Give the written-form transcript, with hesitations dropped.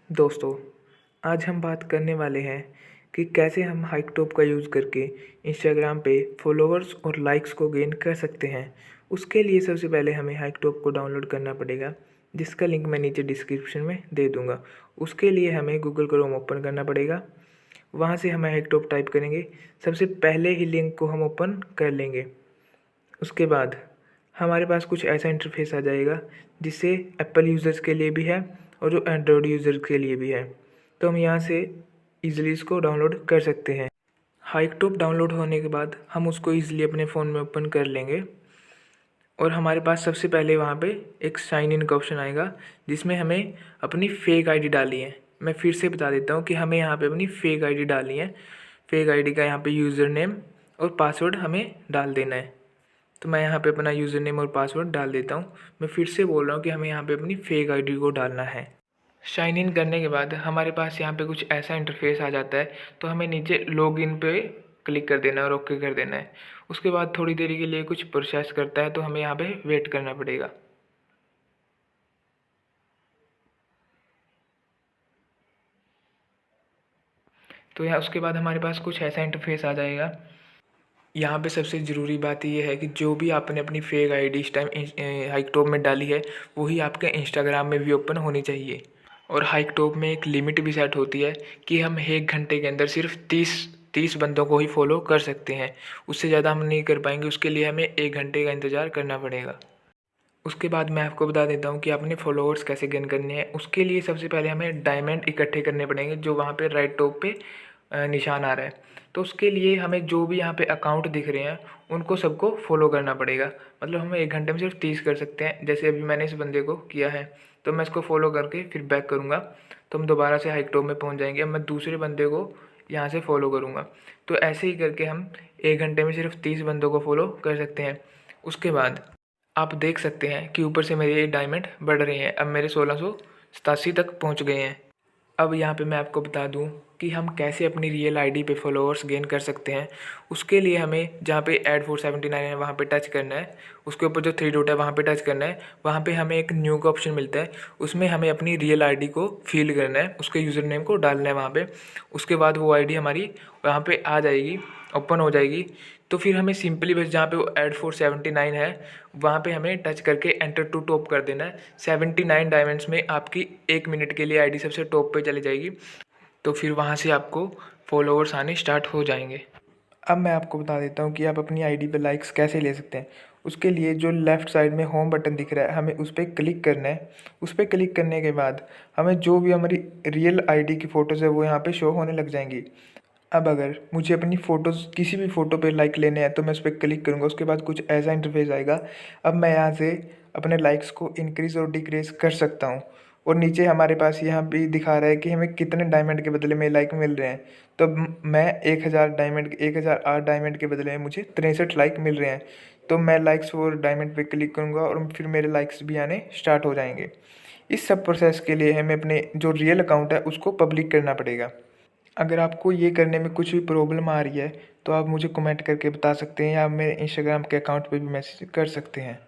दोस्तों, आज हम बात करने वाले हैं कि कैसे हम हाइकटॉप का यूज़ करके इंस्टाग्राम पे फॉलोअर्स और लाइक्स को गेन कर सकते हैं। उसके लिए सबसे पहले हमें हाइकटॉप को डाउनलोड करना पड़ेगा, जिसका लिंक मैं नीचे डिस्क्रिप्शन में दे दूँगा। उसके लिए हमें गूगल क्रोम ओपन करना पड़ेगा। वहाँ से हमें हाइकटॉप टाइप करेंगे। सबसे पहले ही लिंक को हम ओपन कर लेंगे। उसके बाद हमारे पास कुछ ऐसा इंटरफेस आ जाएगा जिससे एप्पल यूज़र्स के लिए भी है और जो एंड्रॉयड यूज़र के लिए भी है। तो हम यहाँ से ईज़िली इसको डाउनलोड कर सकते हैं। हाइकटॉप डाउनलोड होने के बाद हम उसको ईज़िली अपने फ़ोन में ओपन कर लेंगे और हमारे पास सबसे पहले वहाँ पे एक साइन इन का ऑप्शन आएगा जिसमें हमें अपनी फ़ेक आईडी डालनी है। मैं फिर से बता देता हूँ कि हमें यहाँ पे अपनी फ़ेक आईडी डालनी है। फ़ेक आईडी का यहाँ पे यूज़र नेम और पासवर्ड हमें डाल देना है। तो मैं यहाँ पे अपना यूज़र नेम और पासवर्ड डाल देता हूँ। मैं फिर से बोल रहा हूँ कि हमें यहाँ पे अपनी फ़ेक आईडी को डालना है। साइन इन करने के बाद हमारे पास यहाँ पे कुछ ऐसा इंटरफेस आ जाता है, तो हमें नीचे लॉगिन पे क्लिक कर देना है और ओके कर देना है। उसके बाद थोड़ी देरी के लिए कुछ प्रोसेस करता है, तो हमें यहाँ पे वेट करना पड़ेगा। तो यहाँ उसके बाद हमारे पास कुछ ऐसा इंटरफेस आ जाएगा। यहाँ पे सबसे ज़रूरी बात ये है कि जो भी आपने अपनी फेक आईडी इस टाइम हाइकटॉप में डाली है, वही आपके इंस्टाग्राम में भी ओपन होनी चाहिए। और हाइकटॉप में एक लिमिट भी सेट होती है कि हम 1 घंटे के अंदर सिर्फ 30 बंदों को ही फॉलो कर सकते हैं। उससे ज़्यादा हम नहीं कर पाएंगे। उसके लिए हमें 1 घंटे का इंतज़ार करना पड़ेगा। उसके बाद मैं आपको बता देता हूँ कि अपने फॉलोअर्स कैसे गेन करने हैं। उसके लिए सबसे पहले हमें डायमंड इकट्ठे करने पड़ेंगे, जो वहाँ पे राइट टॉप पे निशान आ रहा है। तो उसके लिए हमें जो भी यहाँ पे अकाउंट दिख रहे हैं उनको सबको फॉलो करना पड़ेगा। मतलब हम 1 घंटे में सिर्फ 30 कर सकते हैं। जैसे अभी मैंने इस बंदे को किया है, तो मैं इसको फॉलो करके फिर बैक करूँगा, तो हम दोबारा से हाइकटॉप में पहुँच जाएंगे। अब मैं दूसरे बंदे को यहाँ से फॉलो करूँगा। तो ऐसे ही करके हम 1 घंटे में सिर्फ 30 बंदों को फॉलो कर सकते हैं। उसके बाद आप देख सकते हैं कि ऊपर से मेरे डायमंड बढ़ रहे हैं। अब मेरे 1687 तक पहुंच गए हैं। अब यहाँ पे मैं आपको बता दूं कि हम कैसे अपनी रियल आईडी पे फॉलोअर्स गेन कर सकते हैं। उसके लिए हमें जहाँ पे ऐड 479 है वहाँ पे टच करना है। उसके ऊपर जो 3 डॉट है वहाँ पे टच करना है। वहाँ पे हमें एक न्यू का ऑप्शन मिलता है, उसमें हमें अपनी रियल आईडी को फिल करना है, उसके यूज़र नेम को डालना है वहाँ पे। उसके बाद वो आईडी हमारी वहाँ पे आ जाएगी, ओपन हो जाएगी। तो फिर हमें सिंपली बस जहाँ पे वो ऐड 479 है वहाँ पे हमें टच करके एंटर टू टॉप कर देना है। 79 डायमंड्स में आपकी 1 मिनट के लिए आईडी सबसे टॉप पे चली जाएगी। तो फिर वहाँ से आपको फॉलोअर्स आने स्टार्ट हो जाएंगे। अब मैं आपको बता देता हूँ कि आप अपनी आईडी पे लाइक्स कैसे ले सकते हैं। उसके लिए जो लेफ़्ट साइड में होम बटन दिख रहा है, हमें उस पर क्लिक करना है। उस पर क्लिक करने के बाद हमें जो भी हमारी रियल आईडी की फ़ोटोज़ है वो यहाँ पे शो होने लग जाएंगी। अब अगर मुझे अपनी फ़ोटोज़ किसी भी फ़ोटो पे लाइक लेने हैं, तो मैं उस पर क्लिक करूँगा। उसके बाद कुछ ऐसा इंटरफेस आएगा। अब मैं यहाँ से अपने लाइक्स को इंक्रीज़ और डिक्रीज़ कर सकता हूँ। और नीचे हमारे पास यहाँ भी दिखा रहा है कि हमें कितने डायमंड के बदले में लाइक मिल रहे हैं। तो मैं 1008 डायमंड के बदले में मुझे 63 लाइक मिल रहे हैं। तो मैं लाइक्स और डायमंड पे क्लिक करूँगा और फिर मेरे लाइक्स भी आने स्टार्ट हो जाएंगे। इस सब प्रोसेस के लिए हमें अपने जो रियल अकाउंट है उसको पब्लिक करना पड़ेगा। अगर आपको ये करने में कुछ भी प्रॉब्लम आ रही है, तो आप मुझे कमेंट करके बता सकते हैं या आप मेरे इंस्टाग्राम के अकाउंट पे भी मैसेज कर सकते हैं।